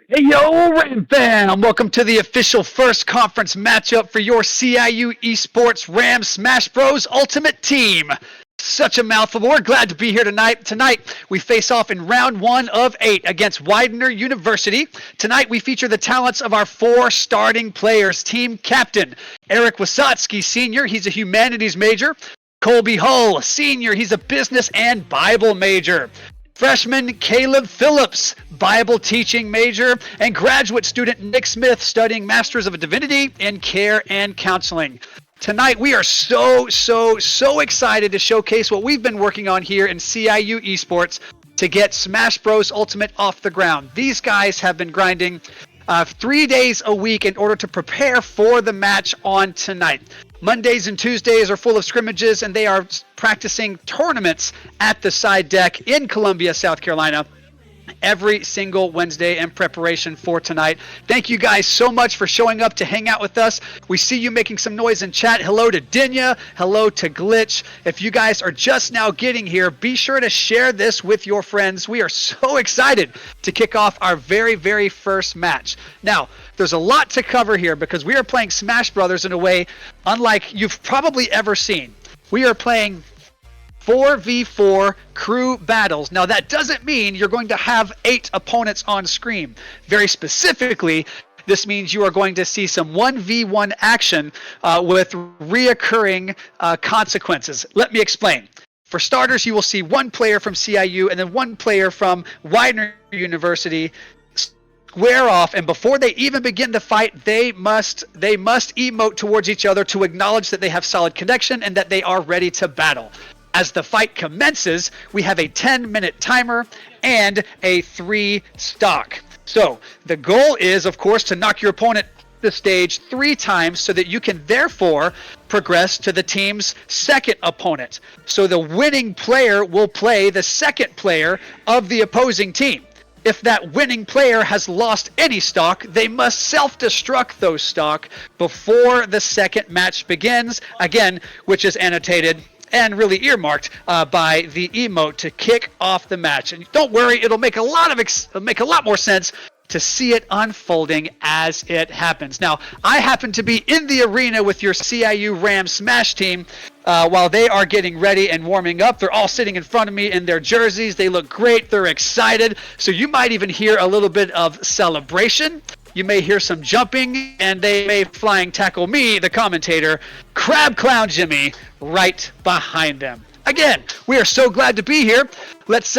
Hey, yo, Ram fam! Welcome to the official first conference matchup for your CIU Esports Rams Smash Bros. Ultimate Team. Such a mouthful. We're glad to be here tonight. Tonight, we face off in round 1 of 8 against Widener University. Tonight, we feature the talents of our 4 starting players. Team captain, Eric Wasatsky, Sr., he's a humanities major. Colby Hull, Sr., he's a business and Bible major. Freshman Caleb Phillips, Bible teaching major, and graduate student Nick Smith, studying Masters of Divinity in Care and Counseling. Tonight, we are so excited to showcase what we've been working on here in CIU Esports to get Smash Bros. Ultimate off the ground. These guys have been grinding 3 days a week in order to prepare for the match on tonight. Mondays and Tuesdays are full of scrimmages, and they are practicing tournaments at the side deck in Columbia, South Carolina, every single Wednesday in preparation for tonight. Thank you guys so much for showing up to hang out with us. We see you making some noise in chat. Hello to Dinya. Hello to Glitch. If you guys are just now getting here, be sure to share this with your friends. We are so excited to kick off our very first match. Now, there's a lot to cover here because we are playing Smash Brothers in a way unlike you've probably ever seen. We are playing 4v4 crew battles. Now, that doesn't mean you're going to have 8 opponents on screen. Very specifically, this means you are going to see some 1v1 action with reoccurring consequences. Let me explain. For starters, you will see one player from CIU and then one player from Widener University square off, and before they even begin to fight, they must emote towards each other to acknowledge that they have solid connection and that they are ready to battle. As the fight commences, we have a 10-minute timer and a 3 stock. So the goal is, of course, to knock your opponent off the stage 3 times so that you can therefore progress to the team's second opponent. So the winning player will play the second player of the opposing team. If that winning player has lost any stock, they must self-destruct those stock before the second match begins, again, which is annotated and really earmarked by the emote to kick off the match. And don't worry, it'll make a lot more sense to see it unfolding as it happens. Now, I happen to be in the arena with your CIU Rams Smash team while they are getting ready and warming up. They're all sitting in front of me in their jerseys. They look great. They're excited. So you might even hear a little bit of celebration. You may hear some jumping, and they may flying tackle me, the commentator, Crab Clown Jimmy, right behind them. Again, we are so glad to be here. Let's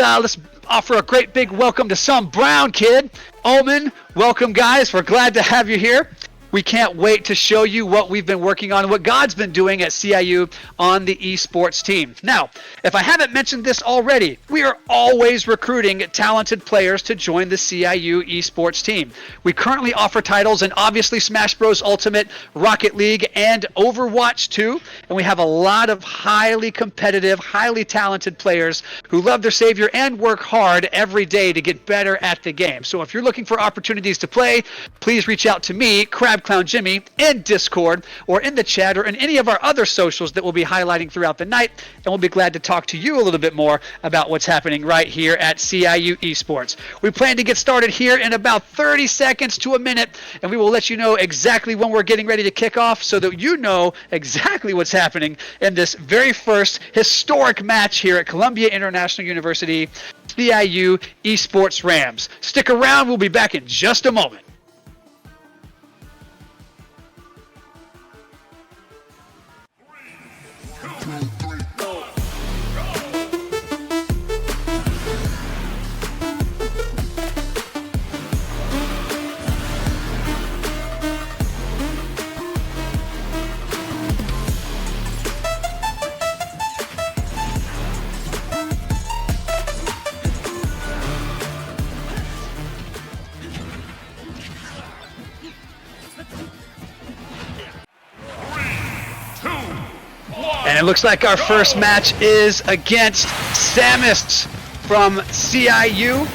offer a great big welcome to some brown kid. Omen, welcome guys. We're glad to have you here. We can't wait to show you what we've been working on, what God's been doing at CIU on the esports team. Now, if I haven't mentioned this already, we are always recruiting talented players to join the CIU esports team. We currently offer titles in obviously Smash Bros. Ultimate, Rocket League, and Overwatch 2. And we have a lot of highly competitive, highly talented players who love their savior and work hard every day to get better at the game. So if you're looking for opportunities to play, please reach out to me, Crab Clown Jimmy, in Discord or in the chat or in any of our other socials that we'll be highlighting throughout the night, and we'll be glad to talk to you a little bit more about what's happening right here at CIU Esports. We plan to get started here in about 30 seconds to a minute, and we will let you know exactly when we're getting ready to kick off so that you know exactly what's happening in this very first historic match here at Columbia International University, CIU Esports Rams. Stick around, we'll be back in just a moment. And it looks like our first match is against Samus from CIU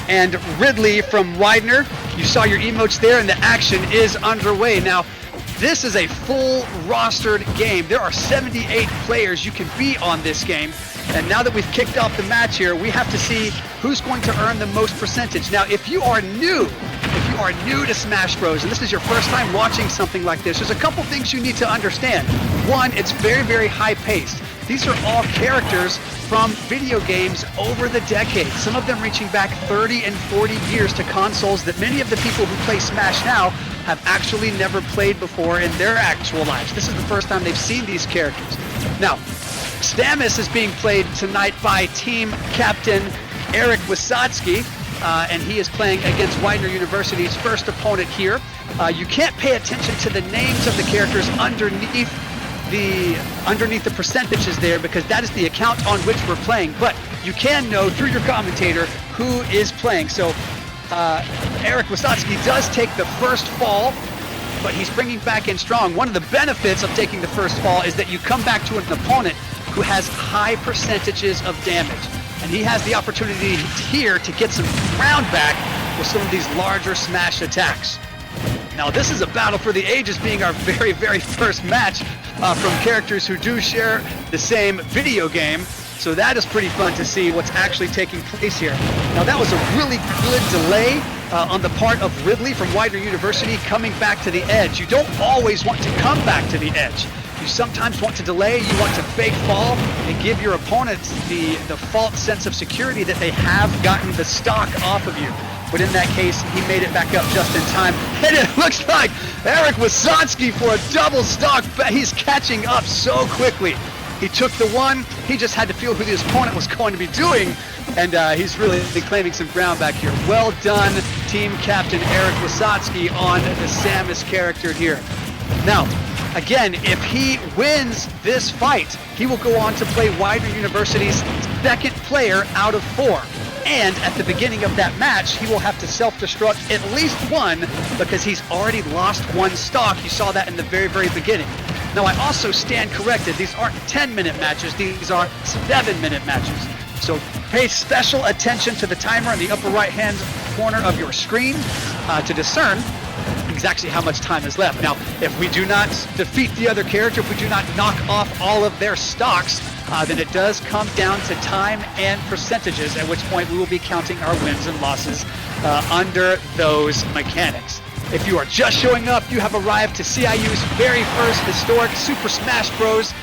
and Ridley from Widener. You saw your emotes there, and the action is underway. Now, this is a full rostered game. There are 78 players you can be on this game. And now that we've kicked off the match here, we have to see who's going to earn the most percentage. Now, if you are new to Smash Bros, and this is your first time watching something like this, there's a couple things you need to understand. One, it's very, very high-paced. These are all characters from video games over the decades, some of them reaching back 30 and 40 years to consoles that many of the people who play Smash now have actually never played before in their actual lives. This is the first time they've seen these characters. Now, Samus is being played tonight by team captain Eric Wisatsky, and he is playing against Widener University's first opponent here. You can't pay attention to the names of the characters underneath the percentages there, because that is the account on which we're playing, but you can know through your commentator who is playing. So Eric Wisatsky does take the first fall, but he's bringing back in strong. One of the benefits of taking the first fall is that you come back to an opponent who has high percentages of damage, and he has the opportunity here to get some ground back with some of these larger Smash attacks. Now, this is a battle for the ages, being our very, very first match from characters who do share the same video game. So that is pretty fun to see what's actually taking place here. Now, that was a really good delay on the part of Ridley from Widener University coming back to the edge. You don't always want to come back to the edge. You sometimes want to delay, you want to fake fall and give your opponents the false sense of security that they have gotten the stock off of you. But in that case, he made it back up just in time. And it looks like Eric Wisatsky for a double stock. He's catching up so quickly. He took the one. He just had to feel who his opponent was going to be doing. And he's really claiming some ground back here. Well done, team captain Eric Wisatsky on the Samus character here. Now, again, if he wins this fight, he will go on to play Widener University's second player out of 4. And at the beginning of that match, he will have to self-destruct at least one, because he's already lost one stock. You saw that in the very, very beginning. Now, I also stand corrected. These aren't 10-minute matches. These are 7-minute matches. So pay special attention to the timer in the upper right-hand corner of your screen to discern exactly how much time is left. Now, if we do not defeat the other character, if we do not knock off all of their stocks, then it does come down to time and percentages, at which point we will be counting our wins and losses under those mechanics. If you are just showing up, you have arrived to CIU's very first historic Super Smash Bros.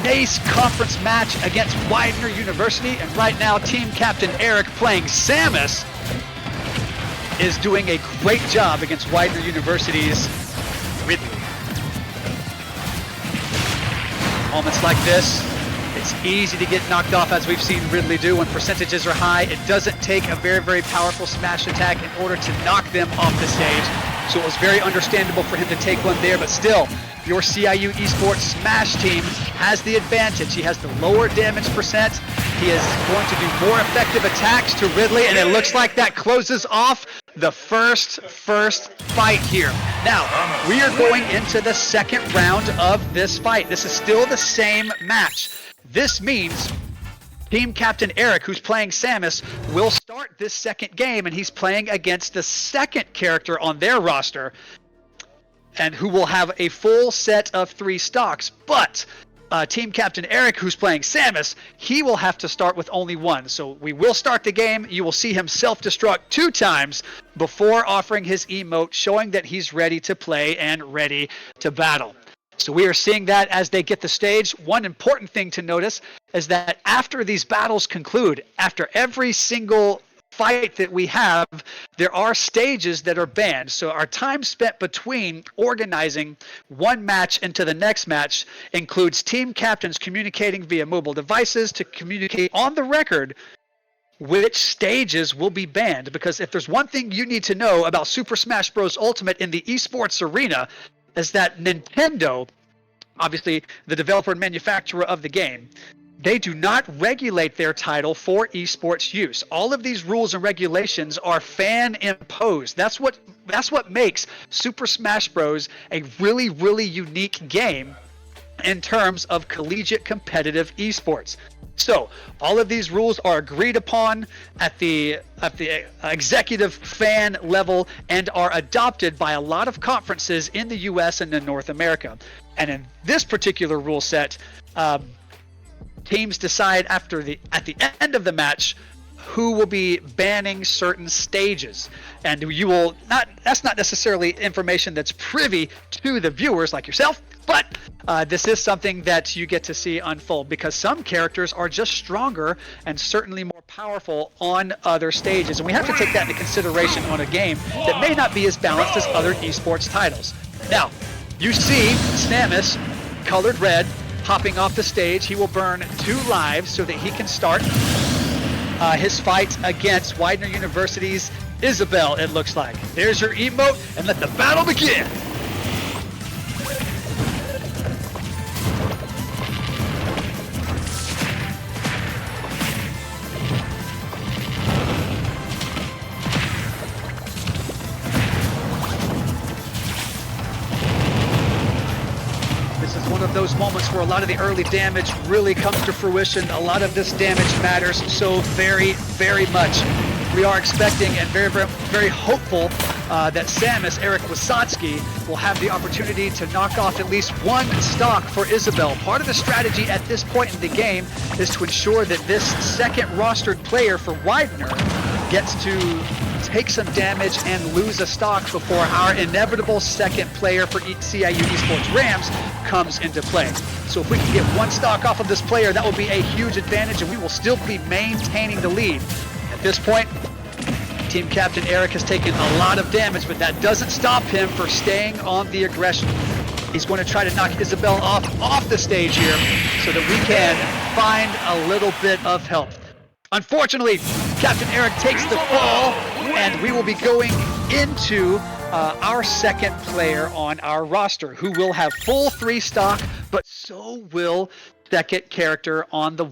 NACE conference match against Widener University, and right now team captain Eric, playing Samus, is doing a great job against Widener University's Ridley. Moments like this, it's easy to get knocked off, as we've seen Ridley do when percentages are high. It doesn't take a very, very powerful smash attack in order to knock them off the stage. So it was very understandable for him to take one there, but still, your CIU Esports Smash team has the advantage. He has the lower damage percent. He is going to do more effective attacks to Ridley, and it looks like that closes off the first fight here. Now, we are going into the second round of this fight. This is still the same match. This means team captain Eric, who's playing Samus, will start this second game, and he's playing against the second character on their roster, and who will have a full set of 3 stocks. But team captain Eric, who's playing Samus, he will have to start with only 1. So we will start the game. You will see him self-destruct 2 times before offering his emote, showing that he's ready to play and ready to battle. So we are seeing that as they get the stage. One important thing to notice is that after these battles conclude, after every single fight that we have, there are stages that are banned. So our time spent between organizing one match into the next match includes team captains communicating via mobile devices to communicate on the record which stages will be banned. Because if there's one thing you need to know about Super Smash Bros. Ultimate in the esports arena, is that Nintendo, obviously the developer and manufacturer of the game, they do not regulate their title for esports use. All of these rules and regulations are fan imposed. That's what makes Super Smash Bros. A really, really unique game in terms of collegiate competitive esports. So all of these rules are agreed upon at the executive fan level and are adopted by a lot of conferences in the US and in North America. And in this particular rule set, teams decide at the end of the match who will be banning certain stages, and you will not. That's not necessarily information that's privy to the viewers like yourself, but this is something that you get to see unfold because some characters are just stronger and certainly more powerful on other stages, and we have to take that into consideration on a game that may not be as balanced as other esports titles. Now, you see Samus, colored red, hopping off the stage. He will burn 2 lives so that he can start his fight against Widener University's Isabel, it looks like. There's your emote, and let the battle begin! This is one of those moments where a lot of the early damage really comes to fruition. A lot of this damage matters so very, very much. We are expecting and very, very, very hopeful that Samus, Eric Wasatsky, will have the opportunity to knock off at least 1 stock for Isabel. Part of the strategy at this point in the game is to ensure that this second rostered player for Widener gets to take some damage and lose a stock before our inevitable second player for CIU Esports Rams comes into play. So if we can get 1 stock off of this player, that will be a huge advantage, and we will still be maintaining the lead. At this point, Team Captain Eric has taken a lot of damage, but that doesn't stop him from staying on the aggression. He's going to try to knock Isabel off the stage here so that we can find a little bit of help. Unfortunately, Captain Eric takes the fall, and we will be going into our second player on our roster, who will have full 3 stock, but so will second character on the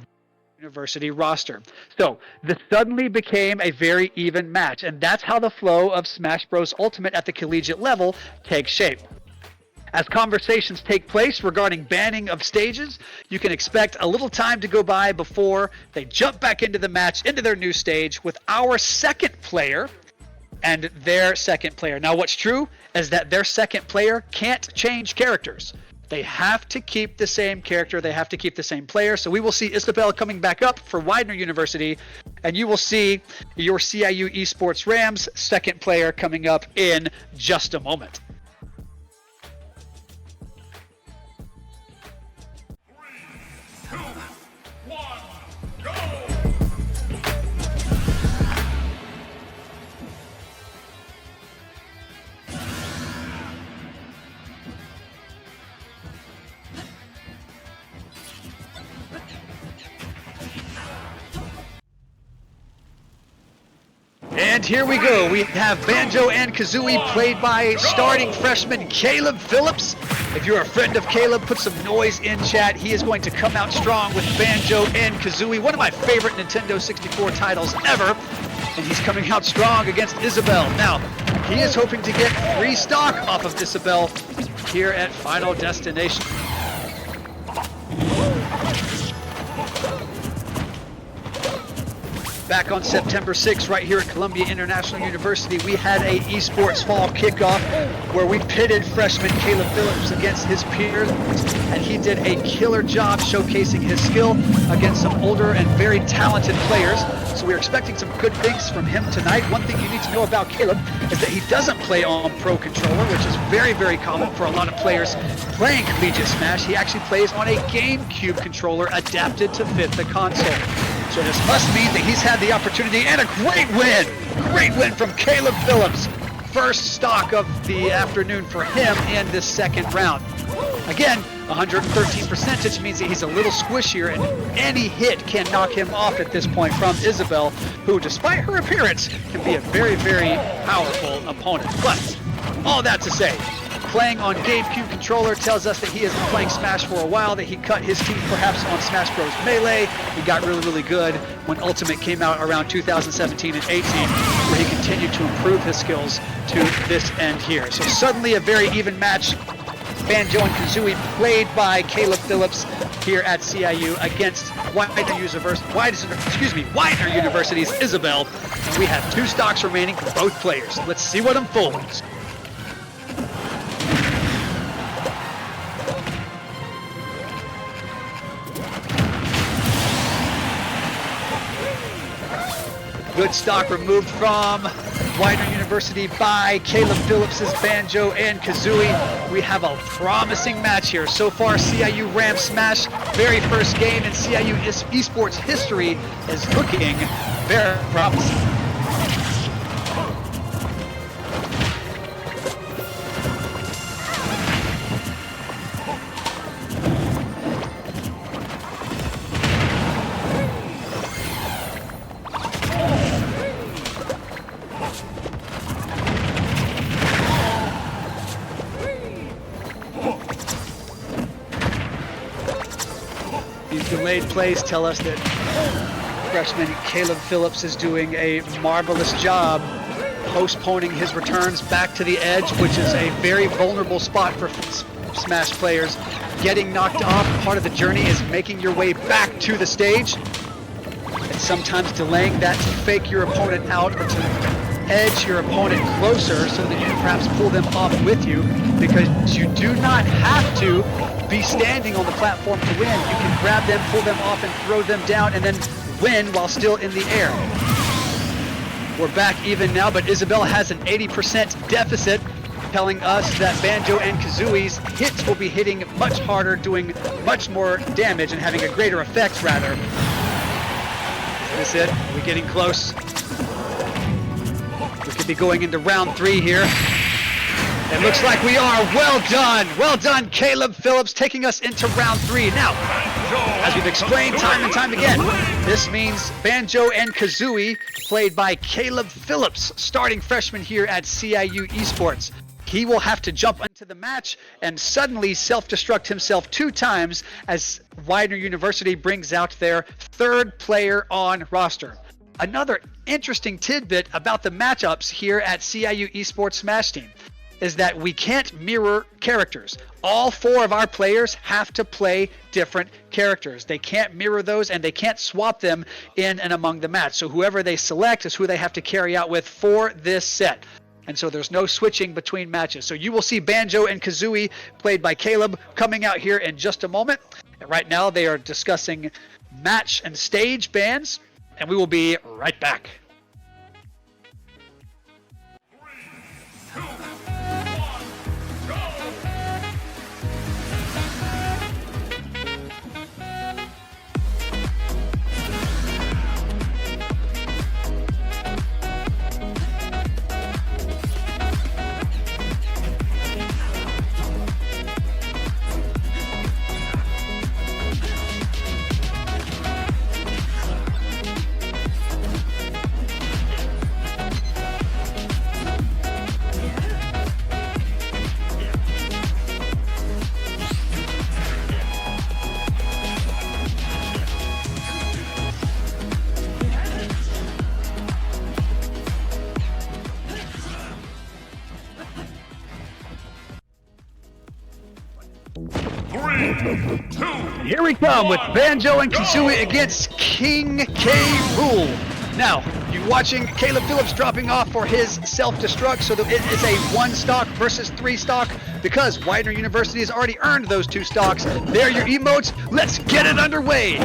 University roster. So this suddenly became a very even match, and that's how the flow of Smash Bros. Ultimate at the collegiate level takes shape. As conversations take place regarding banning of stages, you can expect a little time to go by before they jump back into the match, into their new stage with our second player and their second player. Now, what's true is that their second player can't change characters. They have to keep the same character. They have to keep the same player. So we will see Isabel coming back up for Widener University, and you will see your CIU Esports Rams second player coming up in just a moment. And here we go. We have Banjo and Kazooie played by starting freshman Caleb Phillips. If you're a friend of Caleb, put some noise in chat. He is going to come out strong with Banjo and Kazooie, one of my favorite Nintendo 64 titles ever. And he's coming out strong against Isabel. Now, he is hoping to get 3 stock off of Isabel here at Final Destination. Back on September 6th, right here at Columbia International University, we had a esports fall kickoff where we pitted freshman Caleb Phillips against his peers, and he did a killer job showcasing his skill against some older and very talented players. So we're expecting some good things from him tonight. One thing you need to know about Caleb is that he doesn't play on Pro Controller, which is very, very common for a lot of players playing Collegiate Smash. He actually plays on a GameCube controller adapted to fit the console. So this must mean that he's had the opportunity, and a great win from Caleb Phillips. First stock of the afternoon for him in this second round. Again, 113 percentage means that he's a little squishier, and any hit can knock him off at this point from Isabel, who, despite her appearance, can be a very, very powerful opponent. But all that to say, playing on GameCube controller tells us that he has been playing Smash for a while, that he cut his teeth perhaps on Smash Bros. Melee. He got really, really good when Ultimate came out around 2017 and 18, where he continued to improve his skills to this end here. So suddenly a very even match. Banjo and Kazooie played by Caleb Phillips here at CIU against Widener University's Isabel. And we have 2 stocks remaining for both players. Let's see what unfolds. Good stock removed from Widener University by Caleb Phillips' Banjo and Kazooie. We have a promising match here. So far, CIU Rams Smash, very first game in CIU Esports history, is looking very promising. These delayed plays tell us that freshman Caleb Phillips is doing a marvelous job postponing his returns back to the edge, which is a very vulnerable spot for Smash players. Getting knocked off, part of the journey is making your way back to the stage, and sometimes delaying that to fake your opponent out or to edge your opponent closer so that you can perhaps pull them off with you, because you do not have to be standing on the platform to win. You can grab them, pull them off, and throw them down, and then win while still in the air. We're back even now, but Isabella has an 80% deficit, telling us that Banjo and Kazooie's hits will be hitting much harder, doing much more damage, and having a greater effect, rather. Is this it? Are we getting close? We could be going into round 3 here. It looks like we are. Well done. Well done, Caleb Phillips, taking us into round 3. Now, as we've explained time and time again, this means Banjo and Kazooie, played by Caleb Phillips, starting freshman here at CIU Esports. He will have to jump into the match and suddenly self-destruct himself 2 times as Widener University brings out their 3rd player on roster. Another interesting tidbit about the matchups here at CIU Esports Smash Team is that we can't mirror characters. All 4 of our players have to play different characters. They can't mirror those, and they can't swap them in and among the match. So whoever they select is who they have to carry out with for this set. And so there's no switching between matches. So you will see Banjo and Kazooie, played by Caleb, coming out here in just a moment. And right now they are discussing match and stage bans, and we will be right back. Here we come with Banjo and Kazooie against King K. Rool. Now, you're watching Caleb Phillips dropping off for his self-destruct, so that it is a 1 stock versus 3 stock, because Widener University has already earned those 2 stocks. There are your emotes. Let's get it underway.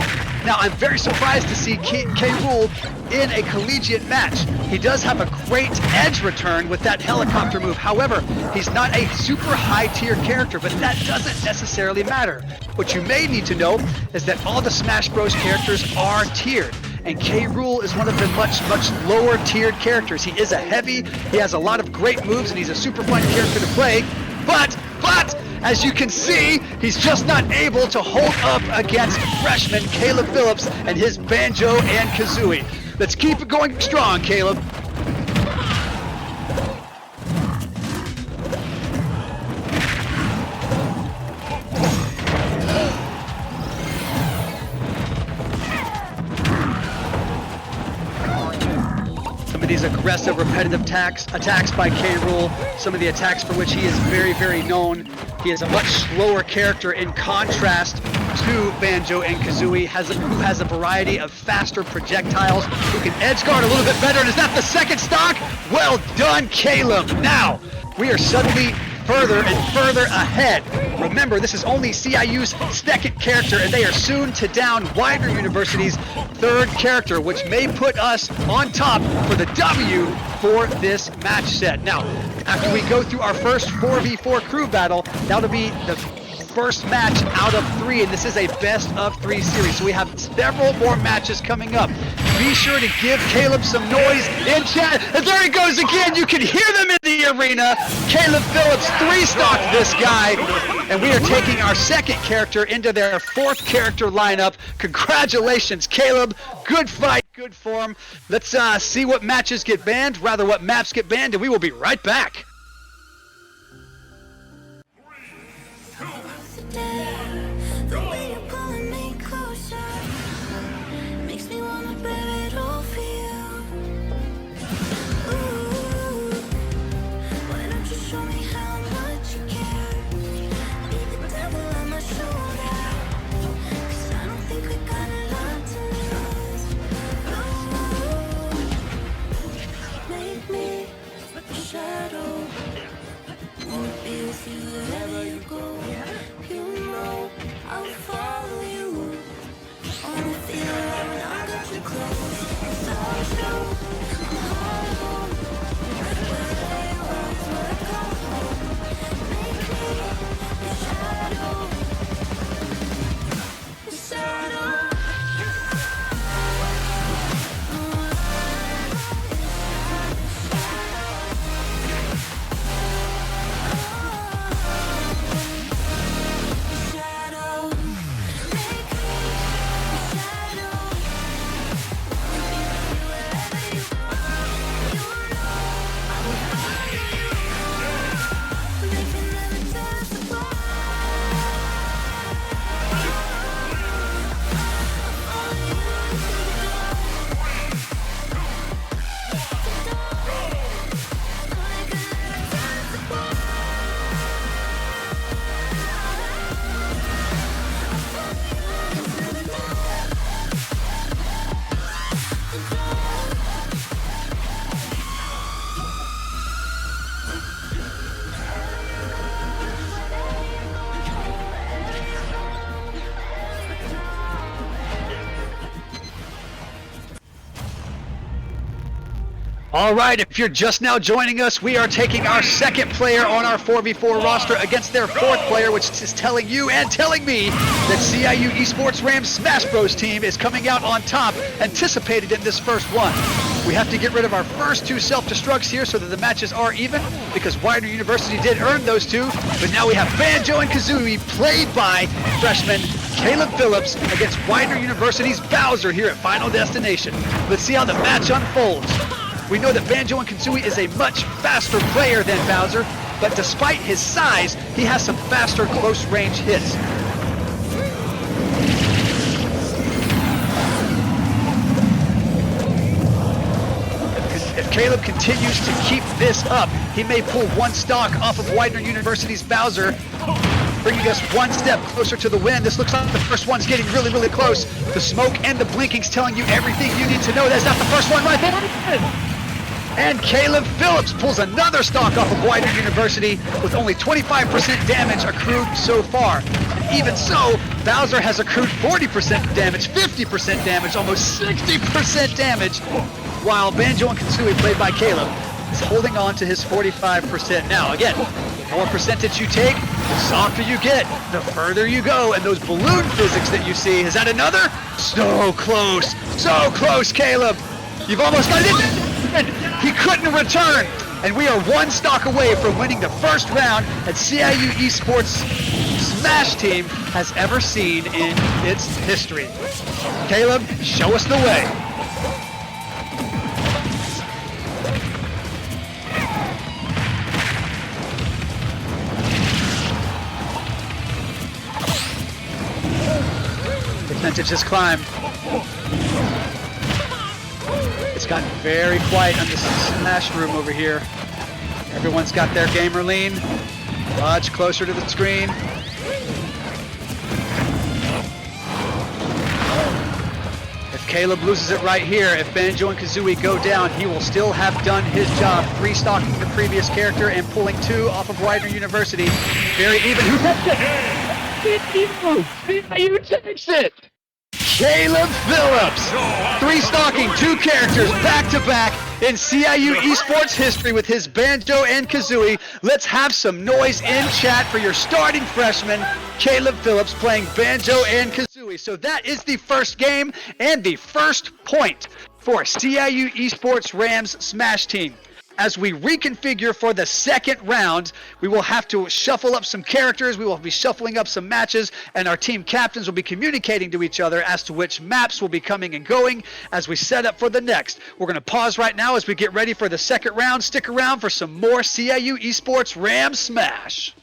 Now, I'm very surprised to see K. Rool in a collegiate match. He does have a great edge return with that helicopter move. However, he's not a super high tier character, but that doesn't necessarily matter. What you may need to know is that all the Smash Bros characters are tiered, and K. Rool is one of the much lower tiered characters. He is a heavy, he has a lot of great moves, and he's a super fun character to play, but as you can see, he's just not able to hold up against freshman Caleb Phillips and his Banjo and Kazooie. Let's keep it going strong, Caleb. Some of these aggressive, repetitive attacks by K. Rool, some of the attacks for which he is very known. He is a much slower character in contrast to Banjo and Kazooie, who has a variety of faster projectiles, who can edge guard a little bit better. And is that the 2nd stock? Well done, Caleb. Now, we are suddenly further and further ahead. Remember, this is only CIU's second character, and they are soon to down Widener University's third character, which may put us on top for the W for this match set. Now, after we go through our first 4v4 crew battle, that'll be the first match out of 3, and this is a best of 3 series, so we have several more matches coming up. Be sure to give Caleb some noise in chat, and there he goes again. You can hear them in the arena. Caleb Phillips 3-stocked this guy, and we are taking our second character into their 4th character lineup. Congratulations, Caleb. Good fight, good form. Let's see what matches get banned, rather what maps get banned, and we will be right back. The way you're pulling me closer makes me wanna bear it all for you. Ooh, why don't you show me how much you care? Be the devil on my shoulder, 'cause I don't think we got a lot to lose. Ooh, make me a shadow. Wanna be with you wherever you go. You know I'll follow you. Wanna feel like when I got you close. So show my heart home. Where you always wanna come home. Make me your shadow. Your shadow. All right, if you're just now joining us, we are taking our second player on our 4v4 roster against their 4th player, which is telling you and telling me that CIU Esports Rams Smash Bros team is coming out on top, anticipated in this first one. We have to get rid of our first 2 self-destructs here so that the matches are even, because Widener University did earn those 2, but now we have Banjo and Kazooie played by freshman Caleb Phillips against Widener University's Bowser here at Final Destination. Let's see how the match unfolds. We know that Banjo and Kazooie is a much faster player than Bowser, but despite his size, he has some faster close-range hits. If Caleb continues to keep this up, he may pull 1 stock off of Widener University's Bowser, bringing us 1 step closer to the win. This looks like the first one's getting really, really close. The smoke and the blinking's telling you everything you need to know. That's not the first one right there. And Caleb Phillips pulls another stock off of Widener University with only 25% damage accrued so far. And even so, Bowser has accrued 40% damage, 50% damage, almost 60% damage, while Banjo and Kazooie, played by Caleb, is holding on to his 45%. Now, again, the more percentage you take, the softer you get, the further you go, and those balloon physics that you see, is that another? So close, Caleb. You've almost got it. He couldn't return, and we are 1 stock away from winning the first round that CIU Esports Smash team has ever seen in its history. Caleb, show us the way. Percentage has climbed. It's gotten very quiet on the Smash room over here. Everyone's got their gamer lean. Much closer to the screen. If Caleb loses it right here. If Banjo and Kazooie go down, he will still have done his job, 3-stocking the previous character and pulling 2 off of Widener University. Very even. Who takes it? You takes it! Caleb Phillips, 3-stocking 2 characters back-to-back in CIU Esports history with his Banjo and Kazooie. Let's have some noise in chat for your starting freshman, Caleb Phillips, playing Banjo and Kazooie. So that is the first game and the first point for CIU Esports Rams Smash team. As we reconfigure for the second round, we will have to shuffle up some characters, we will be shuffling up some matches, and our team captains will be communicating to each other as to which maps will be coming and going as we set up for the next. We're going to pause right now as we get ready for the second round. Stick around for some more CIU Esports Rams Smash.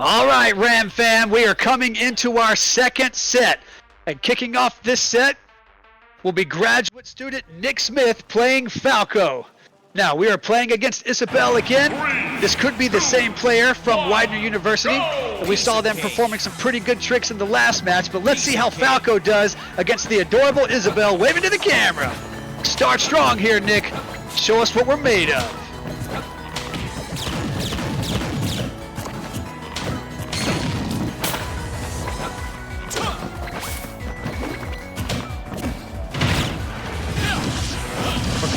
All right, Ram fam, we are coming into our second set. And kicking off this set will be graduate student Nick Smith playing Falco. Now, we are playing against Isabel again. This could be the same player from Widener University. We saw them performing some pretty good tricks in the last match, but let's see how Falco does against the adorable Isabel, waving to the camera. Start strong here, Nick. Show us what we're made of.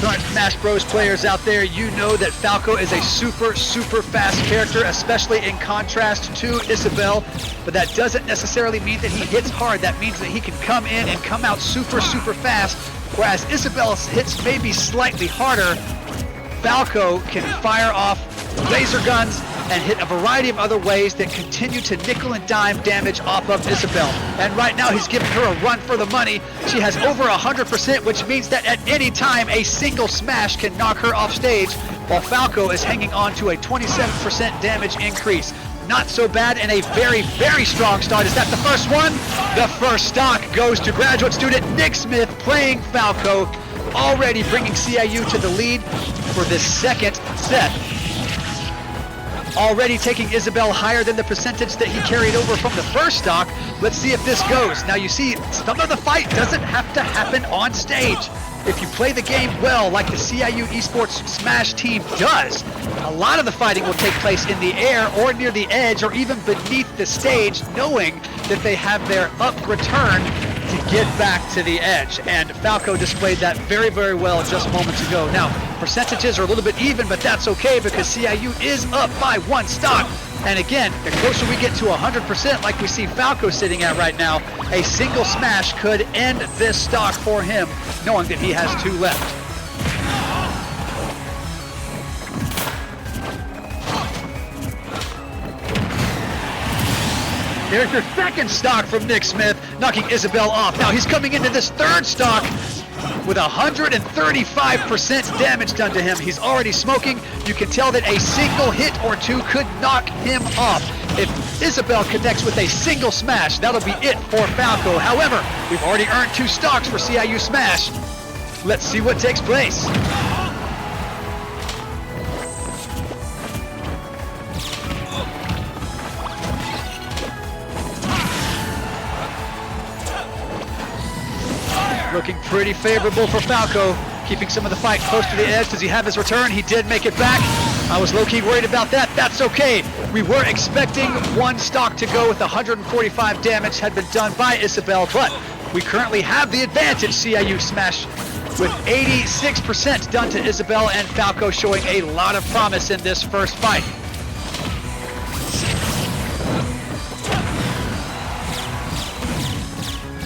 Current Smash Bros players out there, you know that Falco is a super fast character, especially in contrast to Isabel, but that doesn't necessarily mean that he hits hard. That means that he can come in and come out super fast, whereas Isabel's hits may be slightly harder. Falco can fire off laser guns and hit a variety of other ways that continue to nickel and dime damage off of Isabel. And right now he's giving her a run for the money. She has over 100%, which means that at any time a single smash can knock her off stage, while Falco is hanging on to a 27% damage increase. Not so bad, and a very strong start. Is that the first one? The first stock goes to graduate student Nick Smith playing Falco, already bringing CIU to the lead for this second set. Already taking Isabel higher than the percentage that he carried over from the first stock. Let's see if this goes. Now you see, some of the fight doesn't have to happen on stage. If you play the game well, like the CIU Esports Smash team does, a lot of the fighting will take place in the air or near the edge or even beneath the stage, knowing that they have their up return to get back to the edge. And Falco displayed that very, very well just moments ago. Now, percentages are a little bit even, but that's okay because CIU is up by one stock. And again, the closer we get to 100%, like we see Falco sitting at right now, a single smash could end this stock for him, knowing that he has two left. There's your second stock from Nick Smith, knocking Isabel off. Now he's coming into this third stock with 135% damage done to him. He's already smoking. You can tell that a single hit or two could knock him off. If Isabel connects with a single smash, that'll be it for Falco. However, we've already earned two stocks for CIU Smash. Let's see what takes place. Looking pretty favorable for Falco, keeping some of the fight close to the edge. Does he have his return? He did make it back. I was low-key worried about that. That's okay. We were expecting one stock to go with 145 damage had been done by Isabel, but we currently have the advantage, CIU Smash, with 86% done to Isabel and Falco showing a lot of promise in this first fight.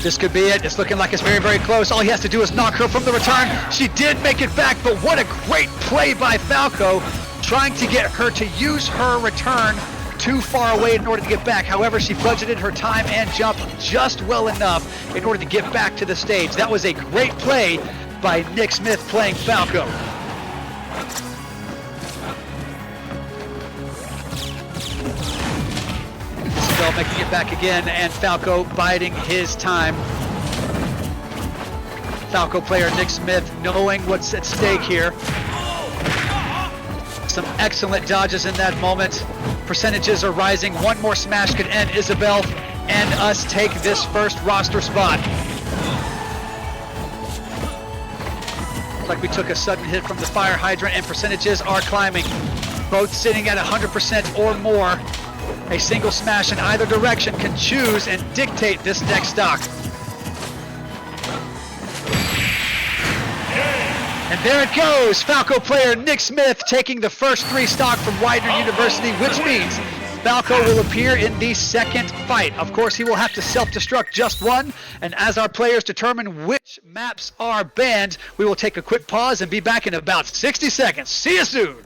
This could be it. It's looking like it's very, very close. All he has to do is knock her from the return. She did make it back, but what a great play by Falco, trying to get her to use her return too far away in order to get back. However, she budgeted her time and jump just well enough in order to get back to the stage. That was a great play by Nick Smith playing Falco. Isabel making it back again, and Falco biding his time. Falco player Nick Smith knowing what's at stake here. Some excellent dodges in that moment. Percentages are rising. One more smash could end Isabel and us take this first roster spot. Looks like we took a sudden hit from the fire hydrant, and percentages are climbing. Both sitting at 100% or more. A single smash in either direction can choose and dictate this next stock. And there it goes, Falco player Nick Smith taking the first three stock from Widener University, which means Falco will appear in the second fight. Of course, he will have to self-destruct just one, and as our players determine which maps are banned, we will take a quick pause and be back in about 60 seconds. See you soon.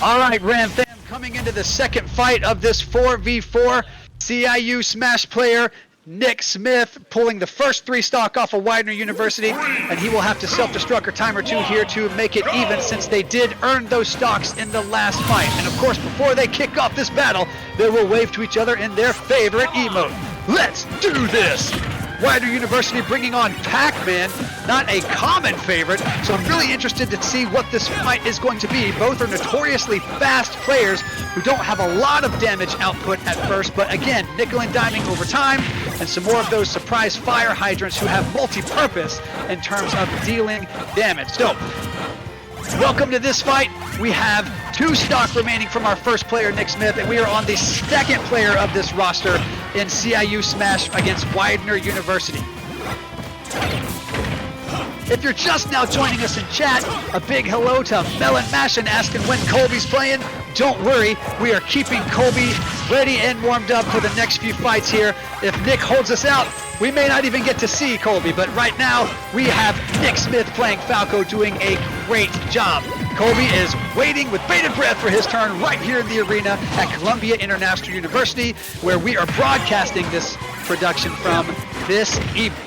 All right, Ram fam, coming into the second fight of this 4v4, CIU Smash player Nick Smith pulling the first 3 stock off of Widener University, and he will have to self-destruct a time or 2 here to make it even, since they did earn those stocks in the last fight. And of course, before they kick off this battle, they will wave to each other in their favorite emote. Let's do this! Widener University bringing on Pac-Man, not a common favorite, so I'm really interested to see what this fight is going to be. Both are notoriously fast players who don't have a lot of damage output at first, but again, nickel and diming over time, and some more of those surprise fire hydrants who have multi-purpose in terms of dealing damage. So, welcome to this fight. We have 2 stock remaining from our first player, Nick Smith, and we are on the second player of this roster in CIU Smash against Widener University. If you're just now joining us in chat, a big hello to Melon Mashin asking when Colby's playing. Don't worry, we are keeping Colby ready and warmed up for the next few fights here. If Nick holds us out, we may not even get to see Colby, but right now we have Nick Smith playing Falco doing a great job. Colby is waiting with bated breath for his turn right here in the arena at Columbia International University, where we are broadcasting this production from this evening.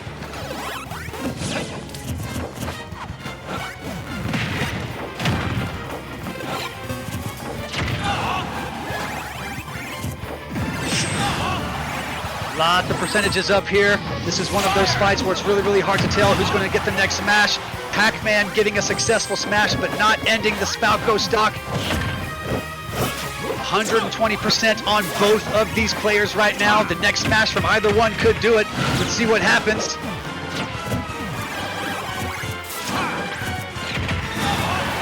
Lots of percentages up here. This is one of those fights where it's really hard to tell who's going to get the next smash. Pac-Man getting a successful smash, but not ending the Falco stock. 120% on both of these players right now. The next smash from either one could do it. Let's see what happens.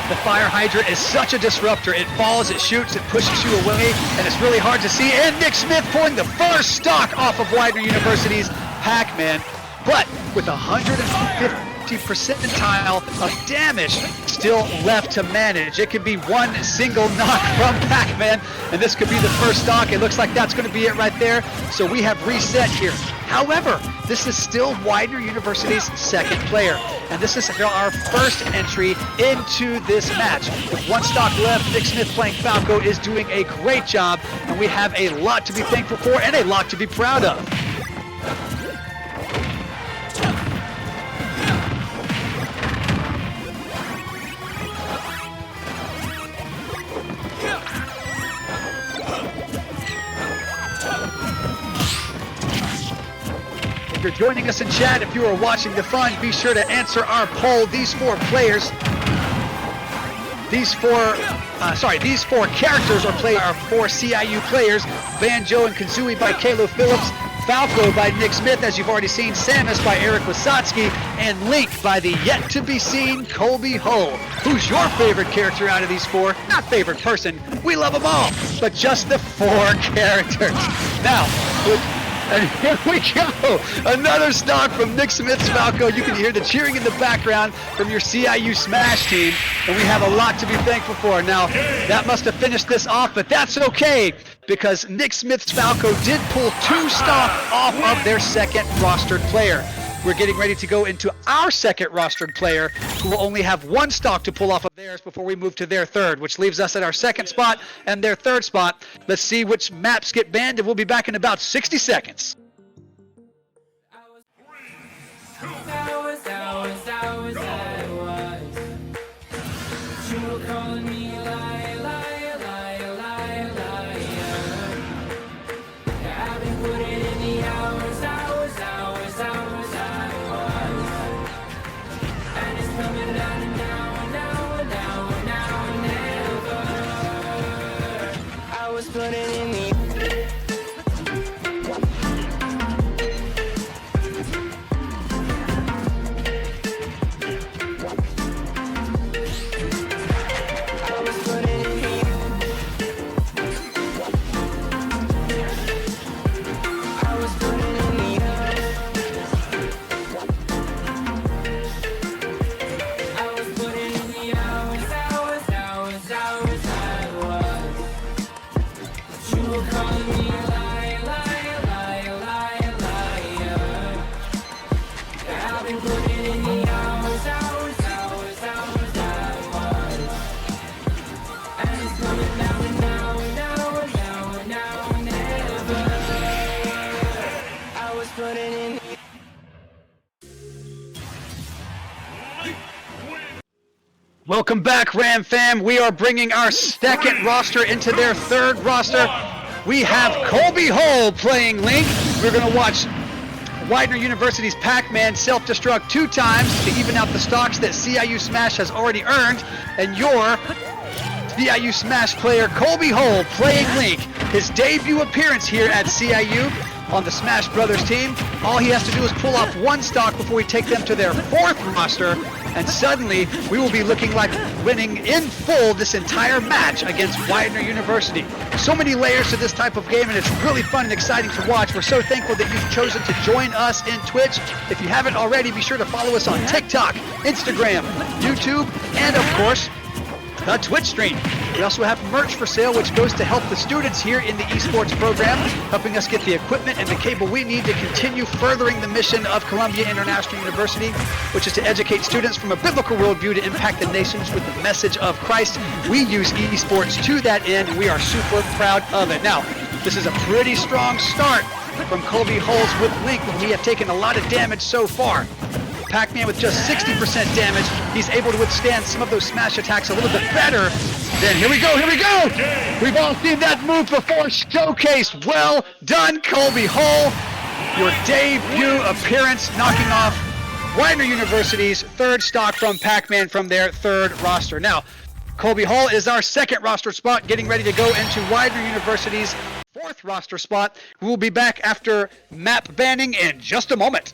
The fire hydrant is such a disruptor. It falls, it shoots, it pushes you away, and it's really hard to see. And Nick Smith pulling the first stock off of Widener University's Pac-Man, but with 150 percentile of damage still left to manage. It could be one single knock from Pac-Man, and this could be the first stock. It looks like that's going to be it right there. So we have reset here. However, this is still Widener University's second player, and this is our first entry into this match. With 1 stock left, Nick Smith playing Falco is doing a great job, and we have a lot to be thankful for and a lot to be proud of. If you're joining us in chat, if you are watching the fun, be sure to answer our poll. These 4 characters are 4 CIU players. Banjo and Kazooie by Kalo Phillips, Falco by Nick Smith, as you've already seen, Samus by Eric Wasatsky, and Link by the yet-to-be-seen Colby Hull. Who's your favorite character out of these 4? Not favorite person, we love them all, but just the 4 characters. Now, and here we go, another stock from Nick Smith's Falco. You can hear the cheering in the background from your CIU Smash team, and we have a lot to be thankful for. Now, that must have finished this off, but that's okay, because Nick Smith's Falco did pull 2 stock off of their second rostered player. We're getting ready to go into our second rostered player, who will only have 1 stock to pull off of theirs before we move to their third, which leaves us at our second spot and their third spot. Let's see which maps get banned, and we'll be back in about 60 seconds. Welcome back, Ram fam. We are bringing our second roster into their third roster. We have Colby Hull playing Link. We're going to watch Widener University's Pac-Man self-destruct 2 times to even out the stocks that CIU Smash has already earned. And your CIU Smash player, Colby Hull, playing Link. His debut appearance here at CIU on the Smash Brothers team. All he has to do is pull off 1 stock before we take them to their 4th roster. And suddenly, we will be looking like winning in full this entire match against Widener University. So many layers to this type of game, and it's really fun and exciting to watch. We're so thankful that you've chosen to join us in Twitch. If you haven't already, be sure to follow us on TikTok, Instagram, YouTube, and of course, the Twitch stream. We also have merch for sale, which goes to help the students here in the esports program, helping us get the equipment and the cable we need to continue furthering the mission of Columbia International University, which is to educate students from a biblical worldview to impact the nations with the message of Christ. We use esports to that end, and we are super proud of it. Now, this is a pretty strong start from Colby Hulls with Link, and we have taken a lot of damage so far. Pac-Man with just 60% damage. He's able to withstand some of those smash attacks a little bit better. Then here we go. We've all seen that move before, showcased. Well done, Colby Hull. Your debut appearance knocking off Widener University's 3rd stock from Pac-Man from their 3rd roster. Now, Colby Hull is our 2nd roster spot, getting ready to go into Widener University's 4th roster spot. We will be back after map banning in just a moment.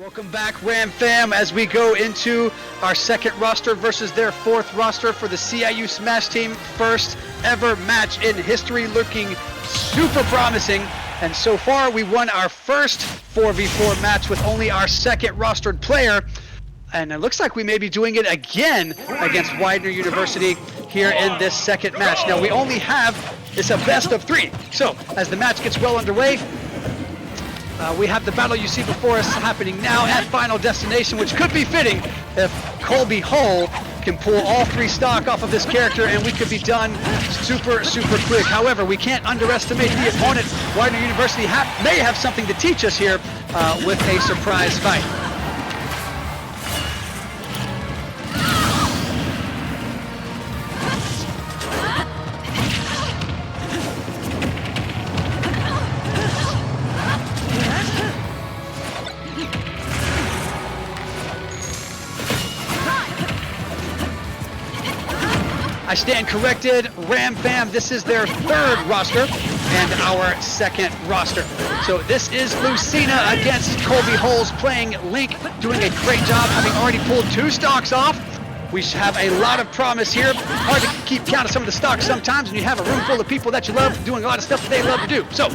Welcome back, Ram fam, as we go into our 2nd roster versus their 4th roster for the CIU Smash team. First ever match in history, looking super promising. And so far, we won our first 4v4 match with only our 2nd rostered player. And it looks like we may be doing it again against Widener University here in this 2nd match. Now, we only have, it's a best of 3. So, as the match gets well underway, we have the battle you see before us happening now at Final Destination, which could be fitting if Colby Hull can pull all 3 stock off of this character, and we could be done super quick. However, we can't underestimate the opponent. Widener University may have something to teach us here with a surprise fight. I stand corrected. Ram fam, this is their 3rd roster and our 2nd roster. So this is Lucina against Colby Hulls playing Link, doing a great job, having already pulled 2 stocks off. We have a lot of promise here. Hard to keep count of some of the stocks sometimes when you have a room full of people that you love doing a lot of stuff that they love to do. So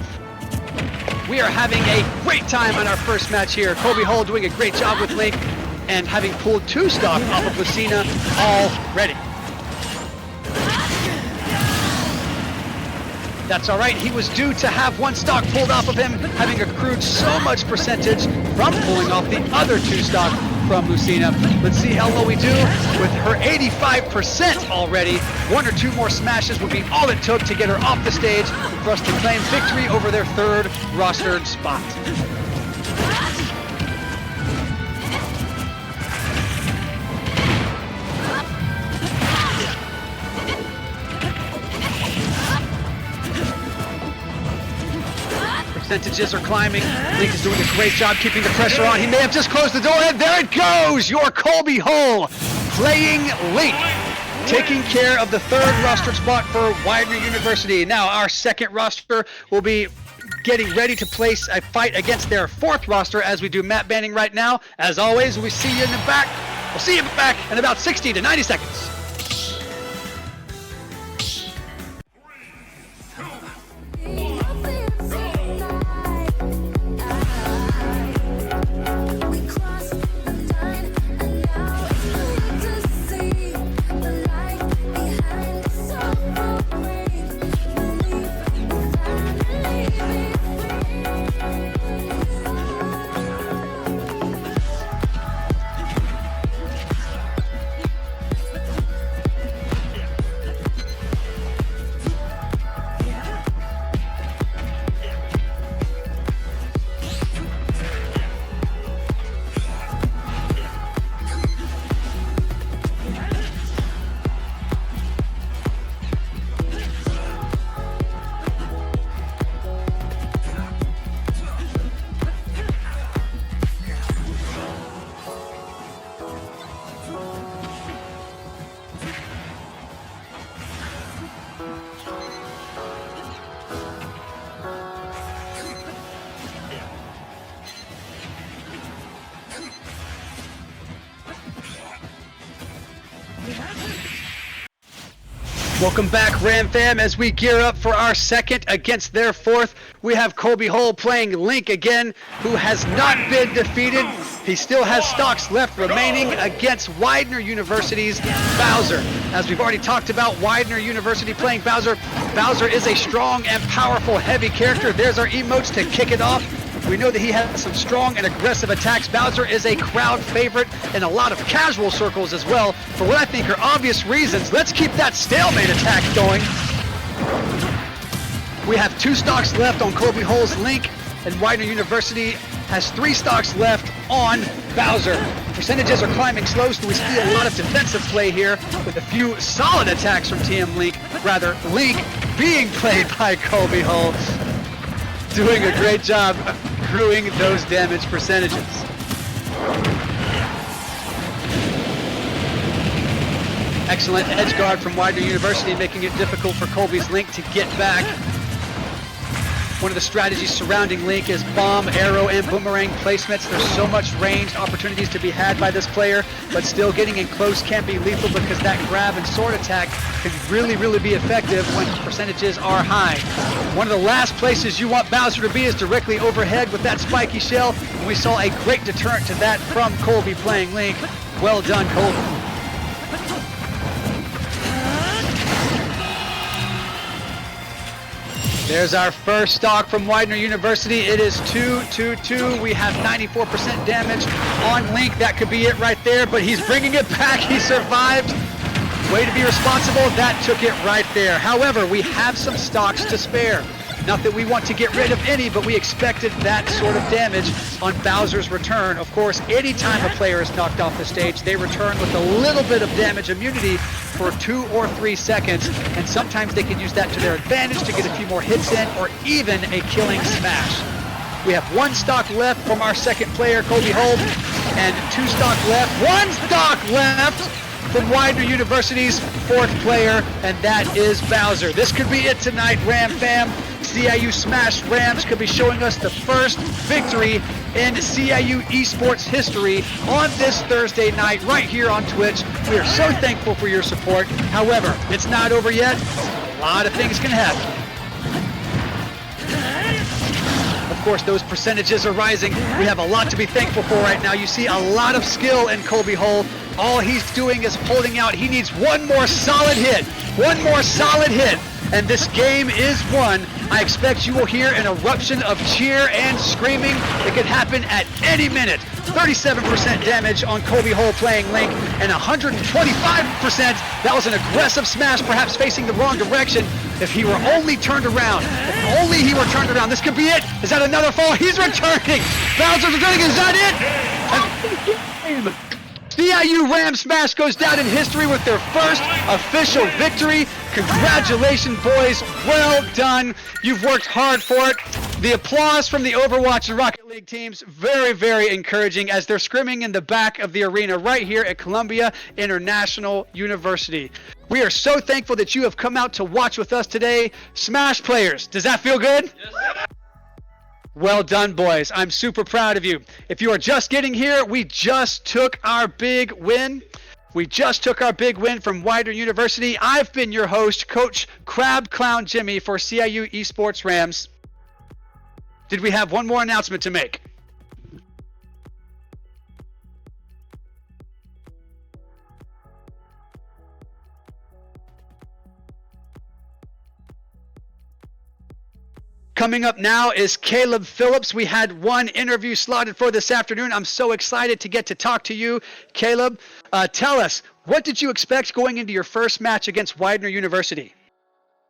We are having a great time on our first match here. Colby Hull doing a great job with Link and having pulled 2 stock off of Lucina already. That's all right. He was due to have 1 stock pulled off of him, having accrued so much percentage from pulling off the other 2 stock from Lucina. Let's see how well we do with her 85% already. 1 or 2 more smashes would be all it took to get her off the stage for us to claim victory over their 3rd rostered spot. Percentages are climbing. Link is doing a great job keeping the pressure on. He may have just closed the door, and there it goes! Your Colby Hull playing Link, taking care of the 3rd rostered spot for Widener University. Now our 2nd roster will be getting ready to place a fight against their 4th roster as we do map banning right now. As always, we see you in the back. We'll see you back in about 60 to 90 seconds. Welcome back, Ram fam, as we gear up for our 2nd against their 4th. We have Colby Hull playing Link again, who has not been defeated. He still has stocks left remaining against Widener University's Bowser. As we've already talked about, Widener University playing Bowser. Bowser is a strong and powerful heavy character. There's our emotes to kick it off. We know that he has some strong and aggressive attacks. Bowser is a crowd favorite in a lot of casual circles as well, for what I think are obvious reasons. Let's keep that stalemate attack going. We have 2 stocks left on Colby Hull's Link, and Widener University has 3 stocks left on Bowser. Percentages are climbing slow, so we see a lot of defensive play here with a few solid attacks from TM Link. Rather, Link being played by Colby Hull, doing a great job accruing those damage percentages. Excellent edge guard from Widener University, making it difficult for Colby's Link to get back. One of the strategies surrounding Link is bomb, arrow, and boomerang placements. There's so much range opportunities to be had by this player, but still getting in close can be lethal because that grab and sword attack can really be effective when percentages are high. One of the last places you want Bowser to be is directly overhead with that spiky shell, and we saw a great deterrent to that from Colby playing Link. Well done, Colby. There's our first stock from Widener University. It is 2-2-2. We have 94% damage on Link. That could be it right there, but he's bringing it back. He survived. Way to be responsible. That took it right there. However, we have some stocks to spare. Not that we want to get rid of any, but we expected that sort of damage on Bowser's return. Of course, anytime a player is knocked off the stage, they return with a little bit of damage immunity for 2 or 3 seconds, and sometimes they can use that to their advantage to get a few more hits in, or even a killing smash. We have 1 stock left from our 2nd player, Colby Hull, and 2 stock left. 1 stock left from Widener University's 4th player, and that is Bowser. This could be it tonight, Ram fam. CIU Smash Rams could be showing us the first victory in CIU Esports history on this Thursday night right here on Twitch. We are so thankful for your support. However, it's not over yet. A lot of things can happen. Of course, those percentages are rising. We have a lot to be thankful for right now. You see a lot of skill in Colby Hull. All he's doing is holding out. He needs one more solid hit. One more solid hit. And this game is won. I expect you will hear an eruption of cheer and screaming. It could happen at any minute. 37% damage on Colby Hull playing Link, and 125%. That was an aggressive smash, perhaps facing the wrong direction. If he were only turned around, if only he were turned around, this could be it. Is that another fall? He's returning. Bowser's returning. Is that it? CIU Rams Smash goes down in history with their first official victory. Congratulations, boys. Well done. You've worked hard for it. The applause from the Overwatch and Rocket League teams, very, very encouraging as they're scrimming in the back of the arena right here at Columbia International University. We are so thankful that you have come out to watch with us today. Smash players, does that feel good? Yes. Well done, boys. I'm super proud of you. If you are just getting here, we just took our big win. We just took our big win from Widener University. I've been your host, Coach Crab Clown Jimmy for CIU Esports Rams. Did we have one more announcement to make? Coming up now is Caleb Phillips. We had one interview slotted for this afternoon. I'm so excited to get to talk to you. Caleb, tell us, what did you expect going into your first match against Widener University?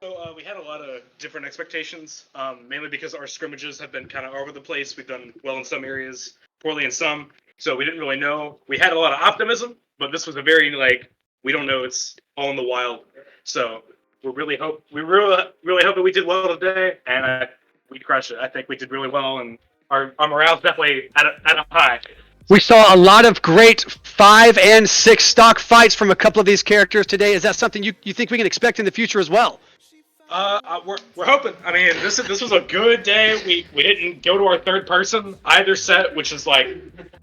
So we had a lot of different expectations, mainly because our scrimmages have been kind of all over the place. We've done well in some areas, poorly in some. So we didn't really know. We had a lot of optimism, but this was a very, we don't know. It's all in the wild. So we really hope that we did well today, and we crushed it. I think we did really well, and our morale's definitely at a high. We saw a lot of great 5 and 6 stock fights from a couple of these characters today. Is that something you think we can expect in the future as well? We're hoping. I mean, this was a good day. We didn't go to our third person either set, which is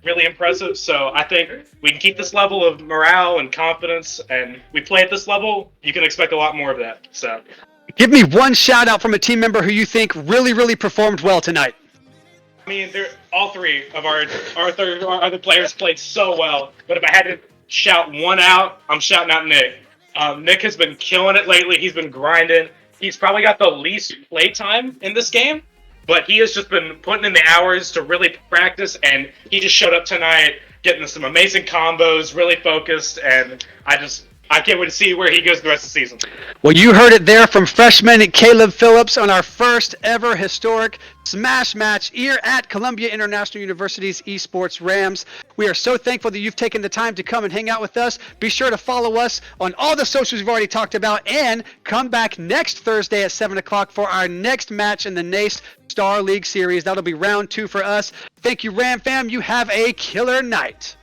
really impressive. So I think we can keep this level of morale and confidence, and we play at this level. You can expect a lot more of that. So, give me one shout out from a team member who you think really performed well tonight. I mean, all three of our other players played so well. But if I had to shout one out, I'm shouting out Nick. Nick has been killing it lately. He's been grinding. He's probably got the least play time in this game, but he has just been putting in the hours to really practice, and he just showed up tonight getting some amazing combos, really focused, and I can't wait to see where he goes the rest of the season. Well, you heard it there from freshman Caleb Phillips on our first ever historic Smash match here at Columbia International University's Esports Rams. We are so thankful that you've taken the time to come and hang out with us. Be sure to follow us on all the socials we've already talked about, and come back next Thursday at 7 o'clock for our next match in the NACE Star League Series. That'll be round 2 for us. Thank you, Ram fam. You have a killer night.